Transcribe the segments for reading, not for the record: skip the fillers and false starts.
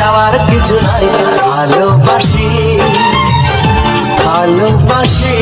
চাওয়ার কিছু নাই। ভালোবাসি ভালোবাসি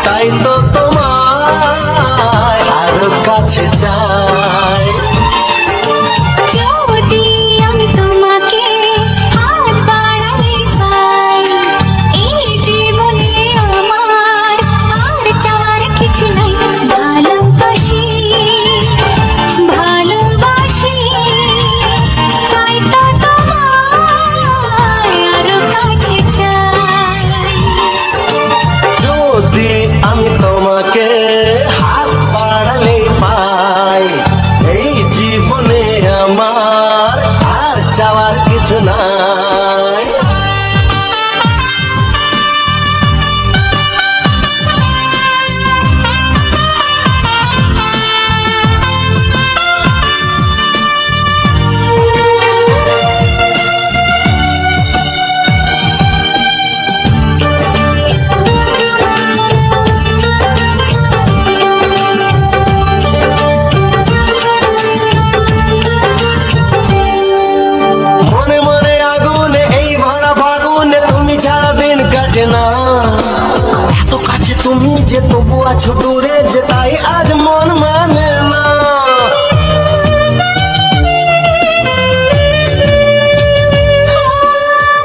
তাই তো তোমায় আরো কাছে চাই। যদি আমি তোমাকে হাত বাড়ালে পাই, এই জীবনে আমার আর চাওয়ার কিছু নাই। ভালোবাসি ভালোবাসি তাই তো তোমায় আরো কাছে চাই। যদি আমি তোমাকে হাত বাড়ালে পাই, এই জীবনে আমার আর চাওয়ার কিছু নাই। মনে মনে আগুনে এই ভরা ফাগুনে তুমি ছাড়া দিন কাটে না। এত কাছে তুমি যে তবু আছো দূরে যে, তাই আজ মন মানে না।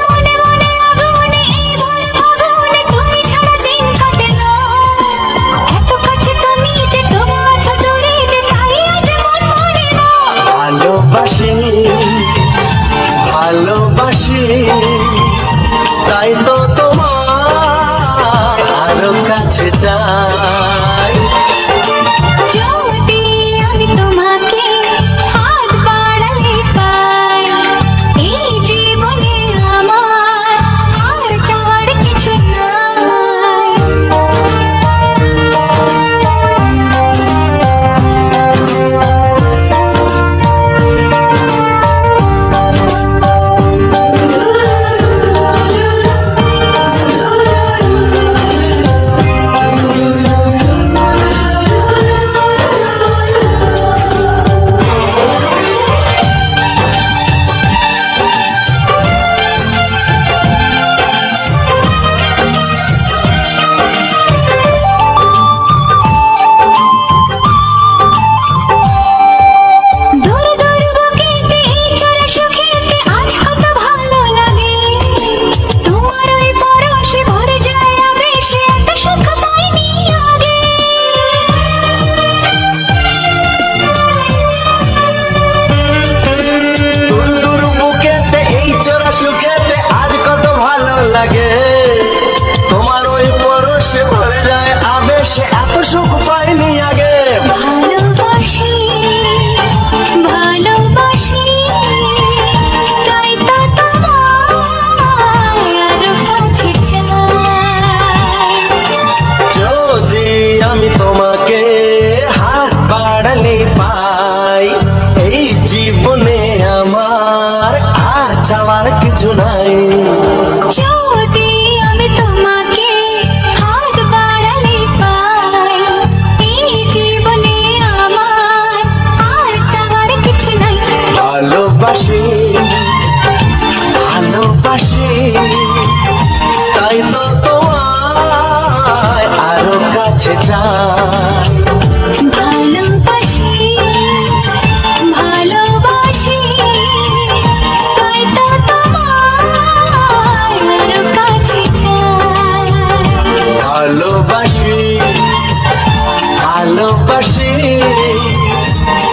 মনে মনে আগুনে এই ভরা ফাগুনে তুমি ছাড়া দিন কাটে না। এত কাছে তুমি যে তবু আছো দূরে যে, তাই আজ মন মানে না। ভালোবাসি ভালোবাসি তাই তো তোমায় আরো কাছে চাই। যদি আমি তোমাকে হাত বাড়ালে পাই, এই জীবনে আমার আর চাওয়ার কিছু নাই। দূর দূর বুকেতে এই চলা সুখেতে আজ কত ভালো লাগে। তোমার ওই পরশে ভরে যায় আবেশে, এত সুখ পাইনি আগে। দূর দূর বুকেতে এই চোরা সুখেতে আজ কত ভালো লাগে। তোমার ওই পরশে ভরে যায় আবেশে, এত সুখ পাইনি আগে। ভালোবাসি ভালোবাসি তাই তো তোমায় আরো কাছে চাই। যদি আমি তোমাকে হাত বাড়ালে পাই, এই জীবনে আমার আর চাওয়ার কিছু নাই। যদি আমি তোমাকে হাত বাড়ালে পাই, এই জীবনে আমার আর চাওয়ার কিছু নাই। ভালোবাসি ভালোবাসি তাই তো তোমায় আরো কাছে চাই। ভালোবাসি ভালোবাসি তাই তো তোমায় আরো কাছে চাই। ভালোবাসি ভালোবাসি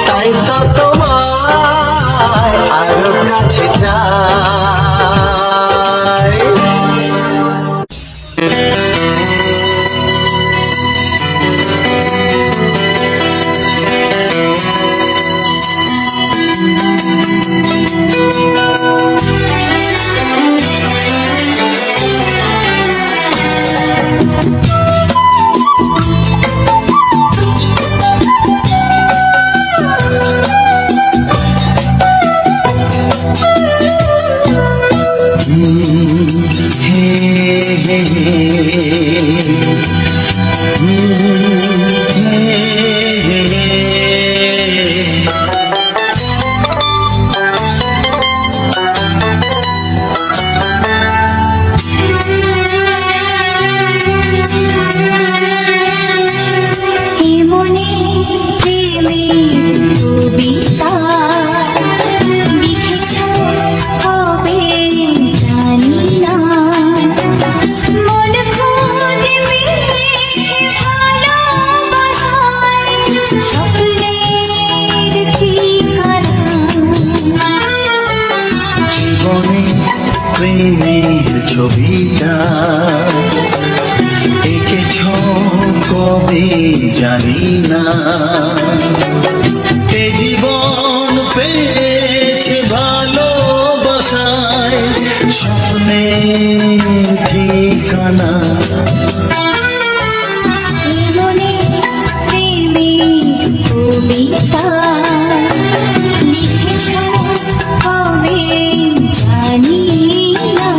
তাই তো তোমায় আরো কাছে চাই। প্রেমের ছবিটা এঁকেছ কবে জানি না, এ জীবন পেয়েছে ভালোবাসায় স্বপ্নের ঠিকানা। মনে প্রেমের কবিতা লিখেছ কবে জানি না।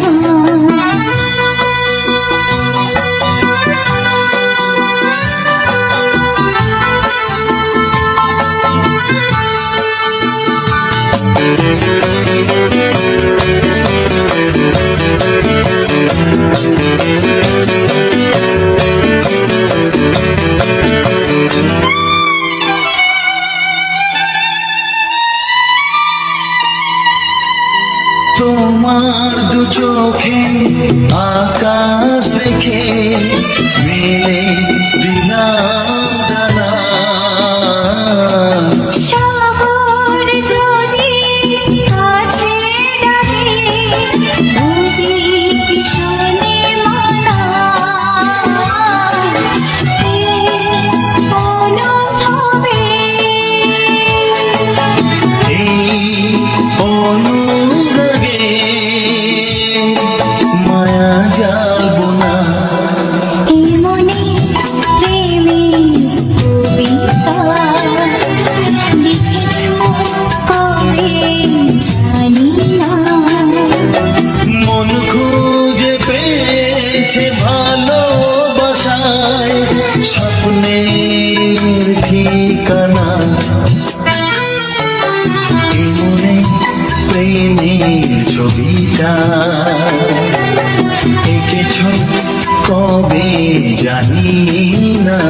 তোমার দু চোখে আকাশ দেখে মেলে দিলাম ডানা। সাগর যদি কাছে ডাকে নদী শোনে মানা। অনুভবে এই অনুরাগে মায়া যাবো না। এই মনে প্রেমের কবিতা লিখেছ কবে জানি না। মন খুঁজে পেয়েছে ভালোবাসায় স্বপ্নের ঠিকানা। এ মনে প্রেমের ছবিটা এঁকেছ কবে জানি না।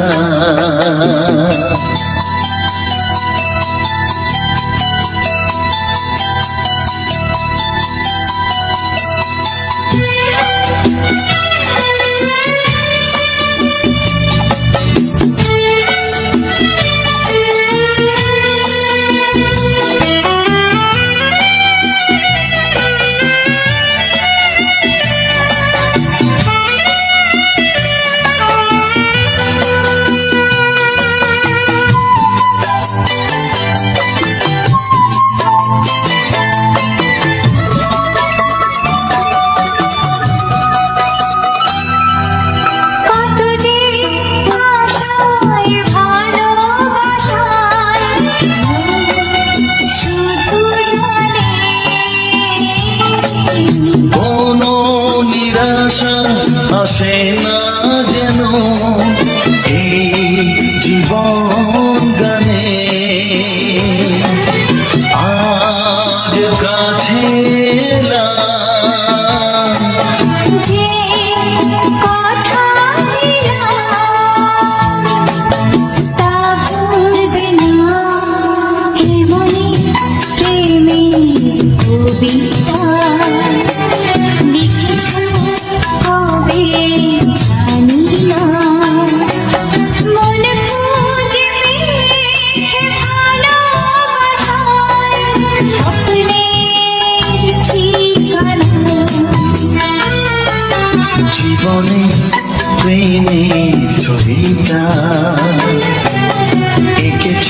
কত যে আশায় ভালোবাসায় শুধু জানে কোনো নিরাশা আসে না যেন এই জীবন গানে। আজ কাছে এলাম, যে কথা দিলাম তা ভুলবে না। এ মনে প্রেমের কবিতা লিখেছ কবে জানি না। মন খুঁজে পেয়েছে ভালোবাসায় স্বপ্নের ঠিকানা। জীবনে প্রেমের ছবিটা এঁকেছ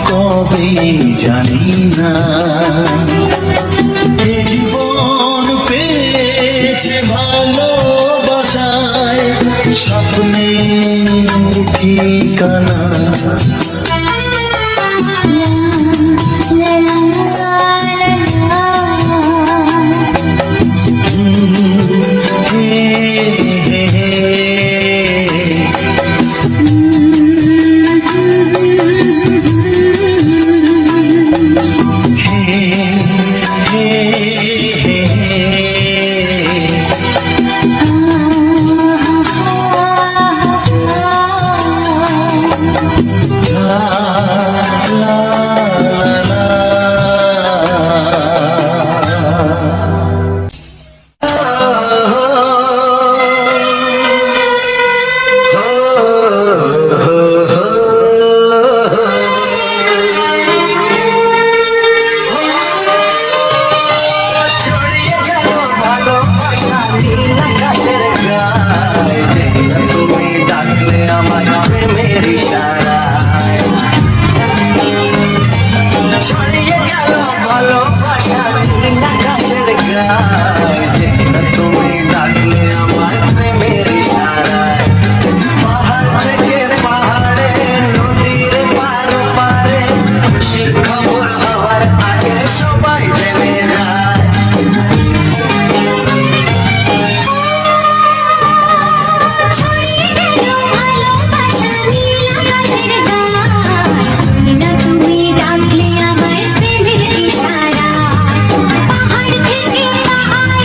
কবে জানি না। এ জীবন পেয়েছে ভালোবাসায় স্বপ্নের ঠিকানা। লা লা লা লা হে হে হে। লা যায় যেদিন তুমি ডাকলে আমার প্রেমের ইশারায় পাহাড় থেকে পাহাড়ে নদীর পার পারে খুশি খবর হওয়ার আগে সবাই জেনে যায় ছড়িয়ে গেল ভালোবাসা নীল আকাশের গায়ে না তুমি ডাকলে আমার প্রেমের ইশারা পাহাড় থেকে পাহাড়ে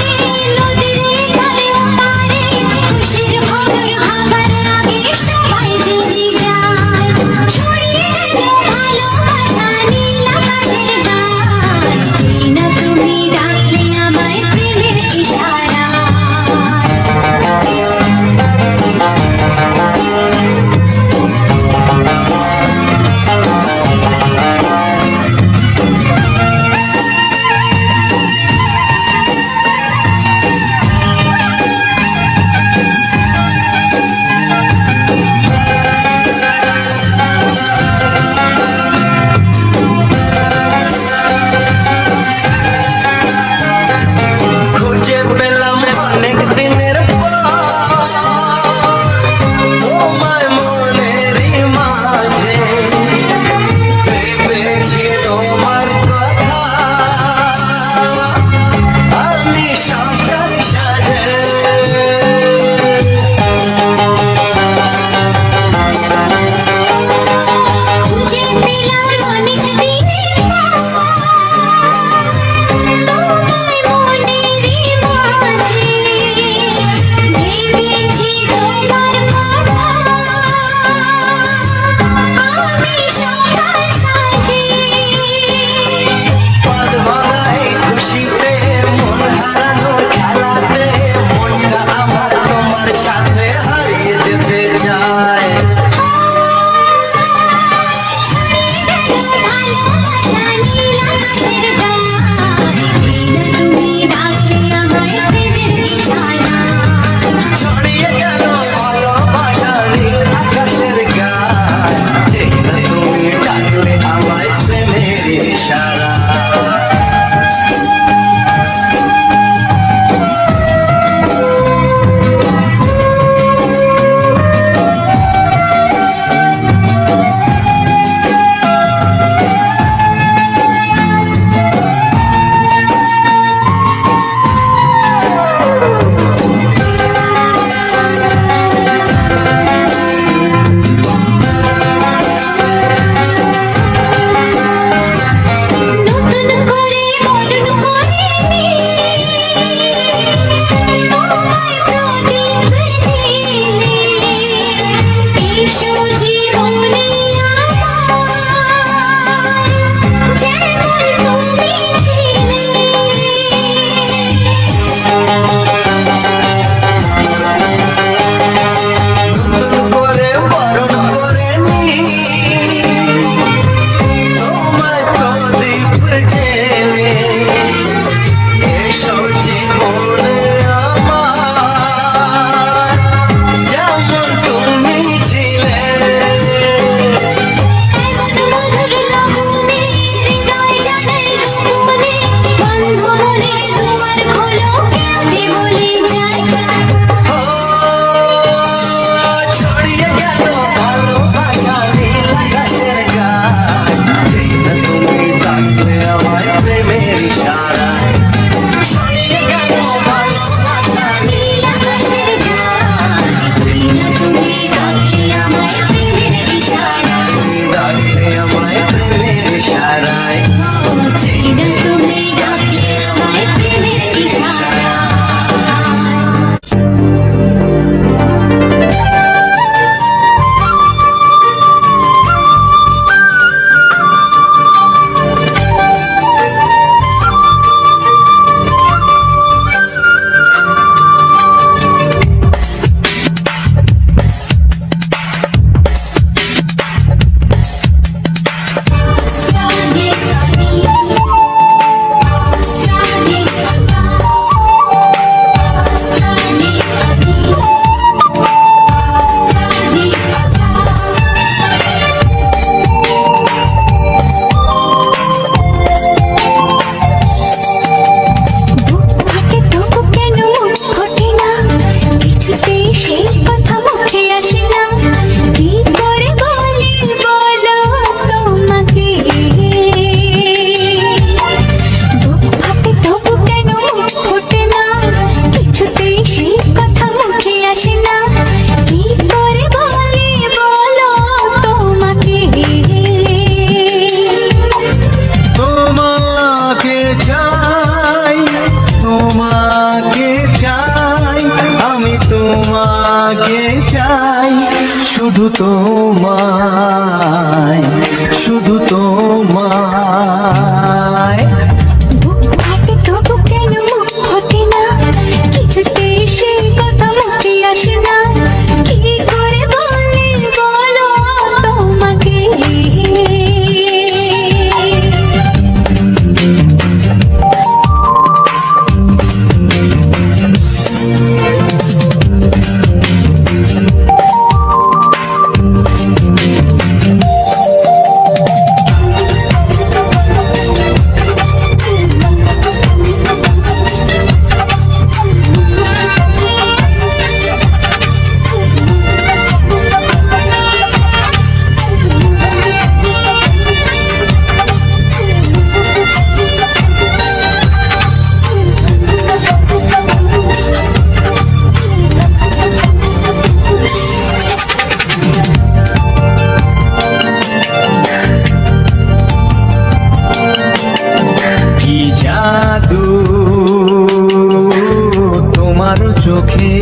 চোখে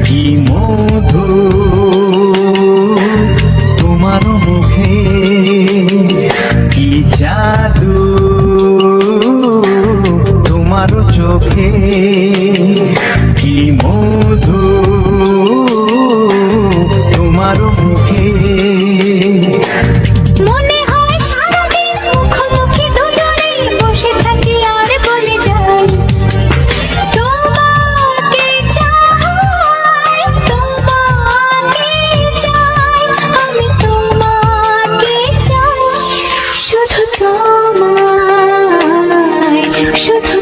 কি মধু, তোমার মুখে কি জাদু, তোমার চোখে কি মধু, তোমার মুখে। মনে হয় সারাদিন মুখোমুখি দুজনে বসে থাকি আর বলে যাই তোমাকে চাই, তোমাকে চাই, আমি তোমাকে চাই, শুধু তোমায়, শুধু